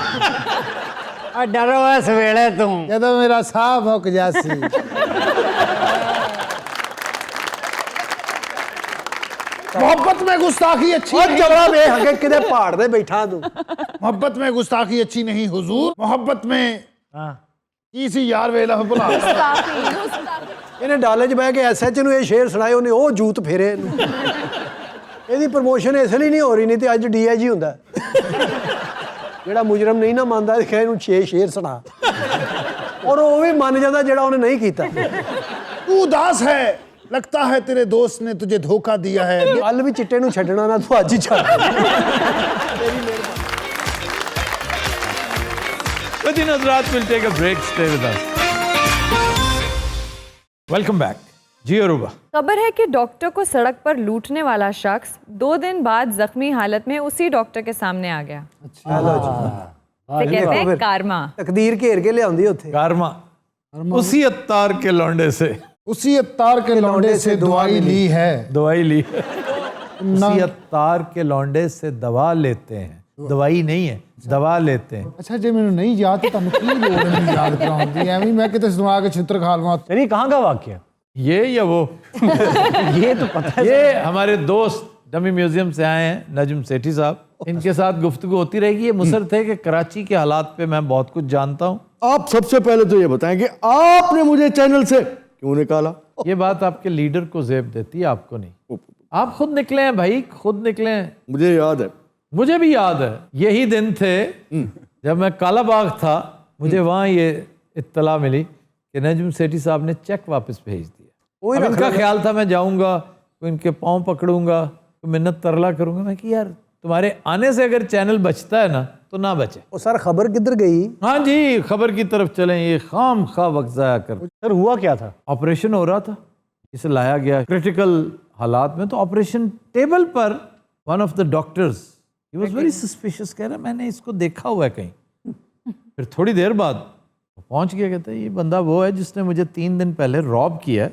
Speaker 8: ਆ ਡਰੋ ਇਸ ਵੇਲੇ ਤੂੰ,
Speaker 2: ਜਦੋਂ ਮੇਰਾ ਸਾਹ ਮੁੱਕ ਜਾਸੀ। मोहब्बत में गुस्ताखी अच्छी
Speaker 6: और
Speaker 2: नहीं।
Speaker 6: जबड़ा वे हके किदे पहाड़ दे बैठा तू।
Speaker 2: मोहब्बत में गुस्ताखी अच्छी नहीं हुजूर, मोहब्बत में की सी यार वेला भुला।
Speaker 6: ਇਹਨੇ ਡਾਲੇ 'ਚ ਬਹਿ ਕੇ ਐਸਐਚ ਨੂੰ ਇਹ ਸ਼ੇਰ ਸੁਣਾਏ, ਉਹਨੇ ਉਹ ਜੂਤ ਫੇਰੇ ਇਹਨੂੰ। ਇਹਦੀ ਪ੍ਰਮੋਸ਼ਨ ਇਸ ਲਈ ਨਹੀਂ ਹੋ ਰਹੀ, ਨਹੀਂ ਤੇ ਅੱਜ ਡੀਆਈਜੀ ਹੁੰਦਾ। ਜਿਹੜਾ ਮੁਜਰਮ ਨਹੀਂ ਨਾ ਮੰਨਦਾ, ਇਹ ਇਹਨੂੰ 6 ਸ਼ੇਰ ਸੁਣਾ, ਔਰ ਉਹ ਵੀ ਮੰਨ ਜਾਂਦਾ ਜਿਹੜਾ ਉਹਨੇ ਨਹੀਂ ਕੀਤਾ।
Speaker 2: तू उदास है, लगता है तेरे दोस्त ने तुझे धोखा दिया है।
Speaker 6: ਕੱਲ ਵੀ ਚਿੱਟੇ ਨੂੰ ਛੱਡਣਾ ਨਾ, ਤੂੰ ਅੱਜ ਹੀ ਛੱਡ।
Speaker 1: Within Hazrat, we'll take a break. Stay with us. Welcome back. जी अरूबा।
Speaker 3: खबर है कि डॉक्टर को सड़क पर लूटने वाला शख्स 2 दिन बाद जख्मी हालत में उसी डॉक्टर के सामने आ गया। इसे कहते हैं कारमा।
Speaker 6: तकदीर घेर के लियाउंदी उत्थे।
Speaker 1: कारमा। उसी अत्तार के लौंडे से,
Speaker 2: उसी अत्तार के लौंडे से दवाई ली है।
Speaker 1: दवाई ली। उसी अत्तार के लौंडे से दवा लेते हैं, दवाई नहीं है, दवा लेते हैं।
Speaker 2: अच्छा जे मैंने नहीं याद तो तुम की लोड़ नहीं याद कराउंदी, एवें मैं किते सुना के छित्र खा लवां।
Speaker 9: तेरी कहाँ का वाक्य?
Speaker 1: ये या वो?
Speaker 9: ये तो पता है।
Speaker 1: ये हमारे दोस्त डमी म्यूजियम से आए हैं, नजम सेठी साहब। इनके साथ गुफ्तगू होती रहेगी। ये मुसर थे कि कराची के हालात पे मैं बहुत कुछ जानता हूँ।
Speaker 13: आप सबसे पहले तो ये बताएं कि आपने मुझे चैनल से क्यों निकाला?
Speaker 1: ये बात आपके लीडर को जेब देती है, आपको नहीं। आप खुद निकले हैं भाई, खुद निकले हैं।
Speaker 13: मुझे याद है,
Speaker 1: मुझे भी याद है। यही दिन थे जब मैं काला बाग था, मुझे वहाँ ये इत्तला मिली कि नजम सेठी साहब ने चेक वापस भेज दिया। अब इनका ख्याल था मैं जाऊँगा तो इनके पाँव पकड़ूंगा, तो मिन्नत तरला करूँगा। मैं कि यार तुम्हारे आने से अगर चैनल बचता है ना तो ना बचे।
Speaker 6: ਉਹ ਸਰ ਖਬਰ ਕਿੱਧਰ ਗਈ?
Speaker 1: हाँ जी, खबर की तरफ चलें। ये खाम खा वक्त ज़ाया कर।
Speaker 9: सर हुआ क्या था?
Speaker 1: ऑपरेशन हो रहा था, इसे लाया गया क्रिटिकल हालात में। तो ऑपरेशन टेबल पर one of the doctors he was very suspicious, कह रहा मैंने इसको देखा हुआ है कहीं। फिर थोड़ी देर बाद पहुंच गया, कहता है ये बंदा वो है जिसने मुझे 3 दिन पहले रॉब किया है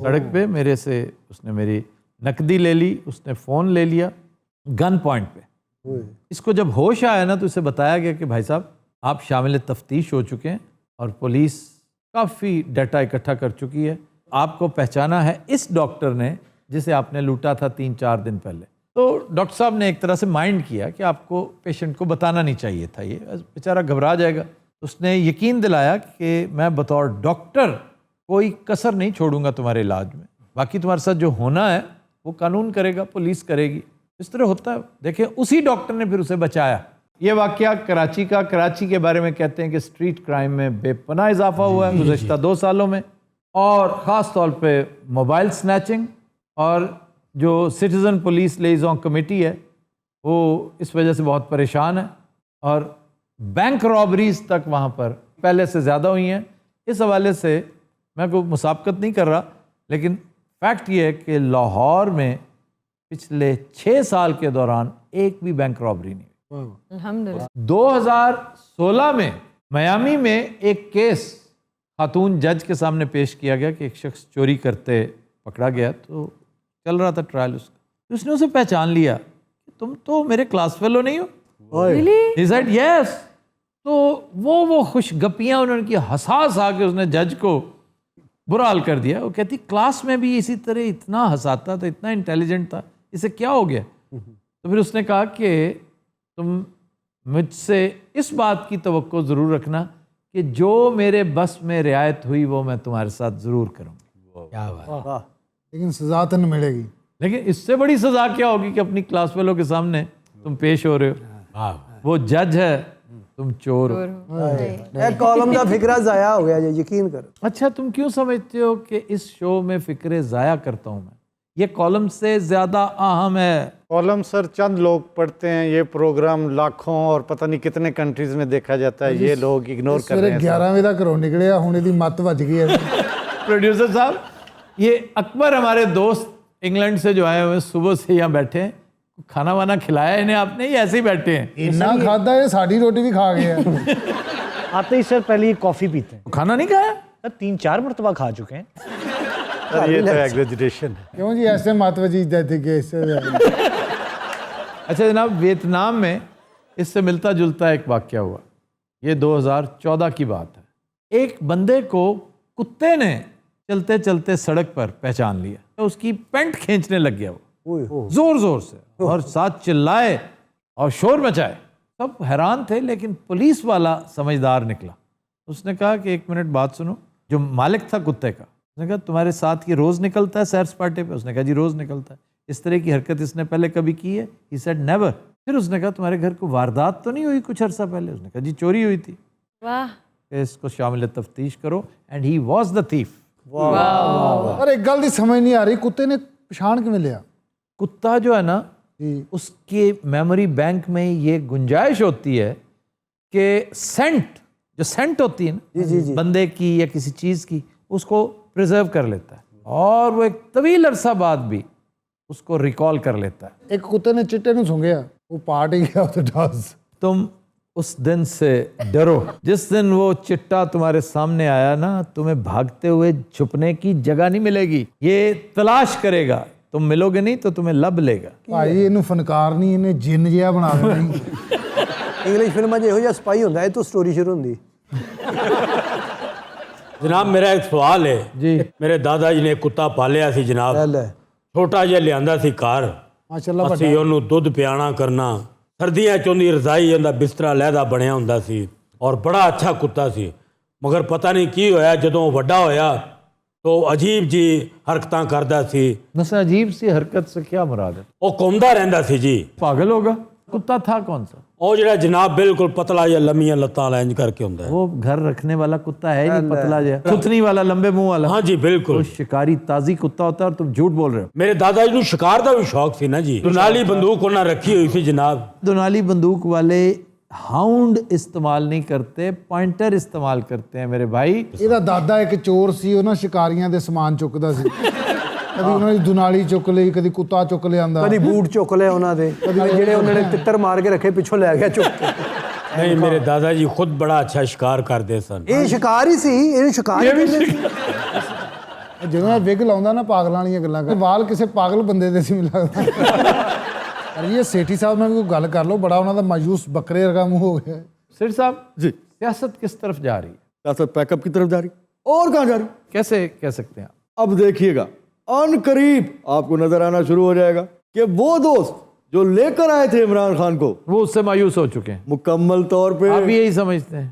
Speaker 1: सड़क पे। मेरे से उसने मेरी नकदी ले ली, उसने फ़ोन ले लिया गन पॉइंट पे। इसको जब होश आया ना तो इसे बताया गया कि भाई साहब आप शामिल तफ्तीश हो चुके हैं और पुलिस काफ़ी डाटा इकट्ठा कर चुकी है। आपको पहचाना है इस डॉक्टर ने जिसे आपने लूटा था 3-4 दिन पहले। तो डॉक्टर साहब ने एक तरह से माइंड किया कि आपको पेशेंट को बताना नहीं चाहिए था, ये बेचारा घबरा जाएगा। उसने यकीन दिलाया कि मैं बतौर डॉक्टर कोई कसर नहीं छोड़ूंगा तुम्हारे इलाज में, बाकी तुम्हारे साथ जो होना है वो कानून करेगा, पुलिस करेगी। इस तरह होता है। देखें उसी डॉक्टर ने फिर उसे बचाया। ये वाकया कराची का। कराची के बारे में कहते हैं कि स्ट्रीट क्राइम में बेपनाह इजाफा हुआ है गुज़श्ता 2 सालों में, और ख़ास तौर पे मोबाइल स्नैचिंग। और जो सिटीज़न पुलिस लिएज़न कमेटी है वो इस वजह से बहुत परेशान है, और बैंक रॉबरीज तक वहाँ पर पहले से ज़्यादा हुई हैं। इस हवाले से मैं कोई मुसाबकत नहीं कर रहा, लेकिन फैक्ट ये है कि लाहौर में पिछले 6 साल के दौरान एक भी बैंक रॉबरी नहीं हुई।
Speaker 3: अल्हम्दुलिल्लाह।
Speaker 1: 2016 में मियामी में एक केस खातून जज के सामने पेश किया गया कि एक शख्स चोरी करते पकड़ा गया, तो चल रहा था ट्रायल उसका। तो उसने उसे पहचान लिया, तुम तो मेरे क्लास फेलो नहीं हो। He said yes। तो वो खुशगपियाँ उन्होंने की, हंसा के उसने जज को बुरा हाल कर दिया। वो कहती क्लास में भी इसी तरह इतना हंसाता था, इतना इंटेलिजेंट था, इसे क्या हो गया? तो फिर उसने कहा कि तुम मुझसे इस बात की तवक्को ज़रूर रखना कि जो मेरे बस में रियायत हुई वो मैं तुम्हारे साथ ज़रूर करूँगा।
Speaker 10: क्या बात।
Speaker 2: लेकिन सजा तो नहीं मिलेगी।
Speaker 1: लेकिन इससे बड़ी सज़ा क्या होगी कि अपनी क्लास वालों के सामने तुम पेश हो रहे हो, वो जज है, तुम चोर हो।
Speaker 6: कॉलम का फिक्रा ज़ाया हो गया, ये यकीन करो।
Speaker 1: अच्छा, तुम क्यों समझते हो कि इस शो में फ़िक्रे ज़ाया करता हूँ मैं? ये कॉलम से ज़्यादा अहम है।
Speaker 9: कॉलम सर चंद लोग पढ़ते हैं, ये प्रोग्राम लाखों और पता नहीं कितने कंट्रीज में देखा जाता है, ये लोग इग्नोर कर रहे हैं।
Speaker 2: 11 बजे तक घरों निकले, हुण इहदी मत वज गई है।
Speaker 1: प्रोड्यूसर साहब, ये अकबर हमारे दोस्त इंग्लैंड से जो आए हुए सुबह से यहाँ बैठे हैं, खाना वाना खिलाया इन्हें आपने, ये ऐसे ही बैठे हैं?
Speaker 2: इन्ना खादा है, साड़ी रोटी भी खा गया।
Speaker 9: आते ही सर पहले कॉफी पीते हैं।
Speaker 1: खाना नहीं खाया?
Speaker 9: सर 3-4 मरतबा खा चुके हैं। सर ये तो एग्जैजरेशन है।
Speaker 2: क्यों जी ऐसे मत वजी जाते कि इससे
Speaker 1: अच्छा जनाब, वियतनाम में इससे मिलता जुलता एक वाक़या हुआ। ये 2014 की बात है। एक बंदे को कुत्ते ने चलते चलते सड़क पर पहचान लिया, तो उसकी पैंट खींचने लग गया वो जोर जोर से, और साथ चिल्लाए और शोर मचाए। सब हैरान थे, लेकिन पुलिस वाला समझदार निकला। उसने कहा कि 1 मिनट बात सुनो। जो मालिक था कुत्ते का, उसने कहा तुम्हारे साथ ये रोज़ निकलता है सैर सपाटे पे? उसने कहा जी रोज़ निकलता है। इस तरह की हरकत इसने पहले कभी की है? He said never. फिर उसने कहा तुम्हारे घर को वारदात तो नहीं हुई कुछ अरसा पहले? उसने कहा जी चोरी हुई थी।
Speaker 3: वाह।
Speaker 1: इसको शामिल तफ्तीश करो, and he was the thief.
Speaker 2: और एक गल दी समझ नहीं आ रही, कुत्ते ने पछाण किवें लिया?
Speaker 1: कुत्ता जो है ना, उसके मेमोरी बैंक में ये गुंजाइश होती है कि जो सेंट होती है ना बंदे की या किसी चीज़ की, उसको प्रिजर्व कर लेता है, और वो एक तवील अरसा बाद भी उसको रिकॉल कर लेता है।
Speaker 2: एक कुत्ते ने चिट्टे नूं सूंघिया, वो पार्ट ही गया तो डांस।
Speaker 1: तुम उस दिन से डरो जिस दिन वो चिट्टा तुम्हारे सामने आया ना, तुम्हें भागते हुए छुपने की जगह नहीं मिलेगी। ये तलाश करेगा, तुम मिलोगे नहीं तो तुम्हें लब लेगा।
Speaker 2: भाई इन्हू फनकार नहीं, इन्हें जिन जिहा बना देना।
Speaker 6: इंग्लिश फिल्मां 'च इहो जिहा सपाही ਹੁੰਦਾ है, तो स्टोरी शुरू होंदी।
Speaker 10: जनाब मेरा एक सवाल है
Speaker 1: जी।
Speaker 10: मेरे दादा जी ने कुत्ता पालिया सी जनाब, छोटा जिहा लिआंदा सी घर,
Speaker 2: माशाअल्लाह
Speaker 10: ਅਸੀਂ ਉਹਨੂੰ ਦੁੱਧ ਪਿਆਣਾ ਕਰਨਾ। ਸਰਦੀਆਂ 'ਚ ਉਹਦੀ ਰਜ਼ਾਈ ਉਹਦਾ ਬਿਸਤਰਾ ਲਹਿਦਾ ਬਣਿਆ ਹੁੰਦਾ ਸੀ, ਔਰ ਬੜਾ ਅੱਛਾ ਕੁੱਤਾ ਸੀ। ਮਗਰ ਪਤਾ ਨਹੀਂ ਕੀ ਹੋਇਆ, ਜਦੋਂ ਉਹ ਵੱਡਾ ਹੋਇਆ तो अजीब जी हरकतां करदा सी।
Speaker 1: नसा अजीब सी हरकत से क्या मुराद है?
Speaker 10: वो घूमदा रहंदा सी जी।
Speaker 1: पागल होगा? कुत्ता था कौन सा?
Speaker 10: वो जेड़ा जनाब बिल्कुल पतला या लम्मियां लत्तां वाला इंज करके हुंदा है।
Speaker 1: वो घर रखने वाला कुत्ता है नहीं, पतला जो खुथनी वाला लंबे मुंह वाला।
Speaker 10: हाँ जी बिल्कुल।
Speaker 1: तो शिकारी ताजी कुत्ता होता है, और तुम झूठ बोल रहे हो।
Speaker 10: मेरे दादाजी नूं शिकार दा भी शौक सी ना जी। दुनाली बंदूक उन्हां रखी हुई सी जनाब।
Speaker 1: दुनाली बंदूक वाले हाउंड इस्तेमाल नहीं करते, पॉइंटर इस्तेमाल करते हैं मेरे भाई।
Speaker 2: ਇਹਦਾ ਦਾਦਾ ਇੱਕ ਚੋਰ ਸੀ, ਉਹਨਾਂ ਸ਼ਿਕਾਰੀਆਂ ਦੇ ਸਮਾਨ ਚੁੱਕਦਾ ਸੀ। ਕਦੀ ਉਹਨਾਂ ਦੀ ਦੁਨਾਲੀ ਚੁੱਕ ਲਈ, ਕਦੀ ਕੁੱਤਾ ਚੁੱਕ ਲਿਆਂਦਾ,
Speaker 6: ਕਦੀ ਬੂਟ ਚੁੱਕ ਲਏ ਉਹਨਾਂ ਦੇ, ਜਿਹੜੇ ਉਹਨਾਂ ਨੇ ਤਿੱਤਰ ਮਾਰ ਕੇ ਰੱਖੇ ਪਿੱਛੋਂ ਲੈ ਗਿਆ ਚੁੱਕ ਕੇ।
Speaker 10: नहीं मेरे दादाजी खुद बड़ा अच्छा शिकार करते सन।
Speaker 6: ਇਹ ਸ਼ਿਕਾਰ ਹੀ ਸੀ, ਇਹਨੂੰ ਸ਼ਿਕਾਰ ਹੀ ਕਹਿੰਦੇ ਸੀ।
Speaker 2: ਜਦੋਂ ਇਹ ਵਿਗ ਲਾਉਂਦਾ ਨਾ ਪਾਗਲਾਂ ਵਾਲੀਆਂ ਗੱਲਾਂ ਕਰ, ਵਾਲ ਕਿਸੇ ਪਾਗਲ ਬੰਦੇ ਦੇ ਸੀ ਮੈਨੂੰ ਲੱਗਦਾ। अरे ये सेठी साहब में कोई गल कर लो, बड़ा उन्होंने मायूस बकरे वर्गा मुंह हो गया।
Speaker 1: सेठ साहब
Speaker 13: जी,
Speaker 1: सियासत किस तरफ जा रही है?
Speaker 13: सियासत पैकअप की तरफ जा रही, और कहाँ जा रही?
Speaker 1: कैसे कह सकते हैं?
Speaker 13: अब देखिएगा अनकरीब आपको नजर आना शुरू हो जाएगा कि वो दोस्त जो लेकर आए थे इमरान खान को,
Speaker 1: वो उससे मायूस हो चुके हैं
Speaker 13: मुकम्मल तौर पे।
Speaker 1: आप यही समझते हैं?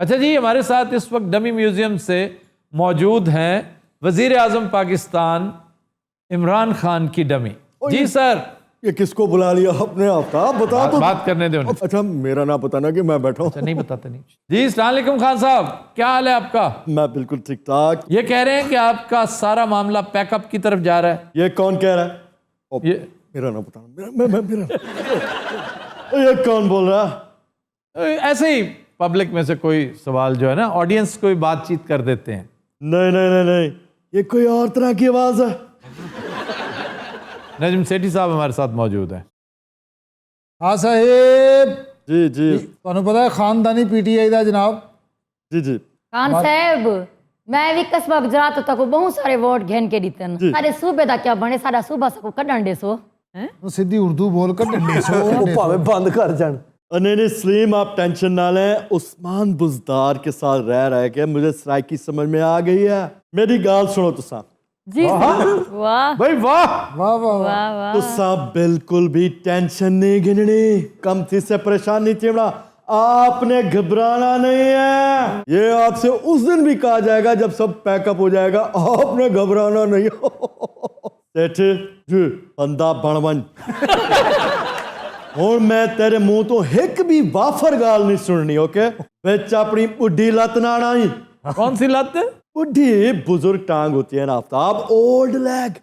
Speaker 1: अच्छा जी, हमारे साथ इस वक्त डमी म्यूजियम से मौजूद हैं वजीर आजम पाकिस्तान इमरान खान की डमी। जी सर।
Speaker 13: ये किसको बुला लिया अपने आप का? आप बताओ तो।
Speaker 1: बात करने दो।
Speaker 13: अच्छा मेरा ना बताना कि मैं बैठा हूँ।
Speaker 1: अच्छा नहीं बताते नहीं जी। अस्सलाम वालेकुम खान साहब, क्या हाल है आपका?
Speaker 13: मैं बिल्कुल ठीक ठाक।
Speaker 1: ये कह रहे हैं कि आपका सारा मामला पैकअप की तरफ जा रहा है।
Speaker 13: ये कौन कह रहा है?
Speaker 1: ये
Speaker 13: मेरा ना बताना, मेरा ये कौन बोल रहा है?
Speaker 1: ऐसे ही पब्लिक में से कोई सवाल जो है ना, ऑडियंस कोई बातचीत कर देते हैं।
Speaker 13: नहीं नहीं नहीं नहीं, ये कोई और तरह की आवाज है।
Speaker 1: नजम सेठी साहब हमारे साथ मौजूद है।
Speaker 2: हाँ साहेब
Speaker 13: जी जी,
Speaker 2: ਤੁਹਾਨੂੰ ਪਤਾ ਹੈ ਖਾਨਦਾਨੀ पीटीआई ਦਾ जनाब।
Speaker 13: जी जी।
Speaker 7: खान साहब मैं भी कस्बा गुजरात तक बहुत सारे वोट घेन के दितन, सारे सूबे दा क्या बने, सारा सूबा सबको कढण देसो।
Speaker 2: सीधी उर्दू बोल कर डंडे सो
Speaker 6: ਭਾਵੇਂ ਬੰਦ कर जान।
Speaker 13: नहीं नहीं सलीम, आप टेंशन ना लें। उस्मान बुजदार के साथ रह रहे के मुझे सराइकी समझ में आ गई है। मेरी गाल सुनो तुसा,
Speaker 3: जी वाह
Speaker 1: भाई वाह
Speaker 2: वाह वाह
Speaker 3: वाह वाह
Speaker 13: तो साहब बिल्कुल भी टेंशन नहीं गिननी, कम थी से परेशान नहीं चिमड़ा, आपने घबराना नहीं है। ये आपसे उस दिन भी कहा जाएगा जब सब पैकअप हो जाएगा, आपने घबराना नहीं। सेठ जी बंदा बन और मैं तेरे मुंह तो हिक भी वाफर गाल नहीं सुननी, ओके? बिच अपनी बुढ़ी लत ना आना।
Speaker 1: कौन सी लत?
Speaker 13: बुढ़ी बुजुर्ग टांग होती है ना आफ्ताब, ओल्ड लेग।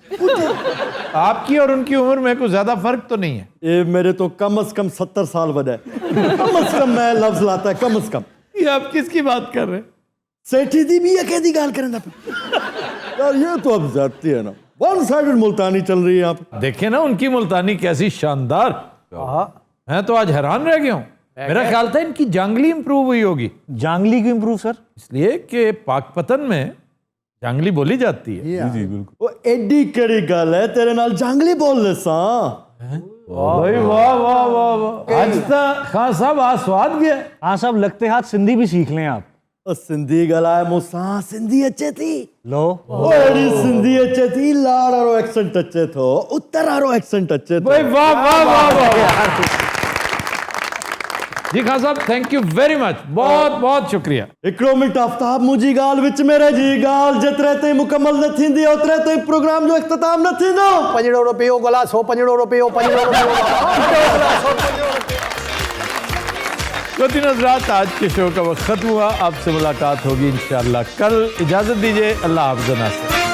Speaker 1: आपकी और उनकी उम्र में कुछ ज्यादा फर्क तो नहीं है?
Speaker 13: ये मेरे तो कम से कम 70 साल बड़ा है, कम से कम मैं लफ्ज लाता है, कम से कम।
Speaker 1: ये आप किसकी बात कर रहे हैं?
Speaker 13: सेठी दी भी कैदी गाल करें ना यार, ये तो अब जाती है ना, वन साइडेड मुल्तानी चल रही है यहाँ पे।
Speaker 1: देखे ना उनकी मुल्तानी कैसी शानदार। मैं तो आज हैरान रह गया हूँ। मेरा ख्याल था इनकी जांगली इंप्रूव हुई होगी।
Speaker 9: जांगली क्यों इंप्रूव सर?
Speaker 1: इसलिए कि पाकपतन में जांगली बोली जाती है।
Speaker 12: जी जी बिल्कुल।
Speaker 13: वो एडी कड़ी गल है तेरे नाल जांगली बोल ले सा।
Speaker 1: भाई वाह वाह वाह वाह, आज तक खान साहब आज स्वाद गया।
Speaker 9: हाँ साहब, लगते हाथ सिंधी भी सीख लें आप।
Speaker 13: सिंधी गलाए मुसा सिंधी अच्छे थी
Speaker 9: लो
Speaker 13: ओ एडी सिंधी अच्छे थी, लाड़ारो एक्सेंट अच्छे थो, उत्तरारो एक्सेंट अच्छे थो।
Speaker 1: भाई वाह वाह वाह वाह। जी खान साहब थैंक यू वेरी मच, बहुत बहुत शुक्रिया।
Speaker 13: हिकिड़ो मिंट आफ्ताब, मुंहिंजी ॻाल्हि विच में रहिजी, ॻाल्हि जेतिरे ताईं मुकमल न थींदी ओतिरे ताईं प्रोग्राम जो इख्तिताम न थींदो।
Speaker 6: पंजड़ो रुपयो गलासो, पंजड़ो रुपयो, पंजड़ो रुपयो।
Speaker 1: तो हज़रात आज के शो का वक्त खत्म हुआ। आपसे मुलाकात होगी इंशाअल्लाह कल। इजाजत दीजिए, अल्लाह हाफ़िज़।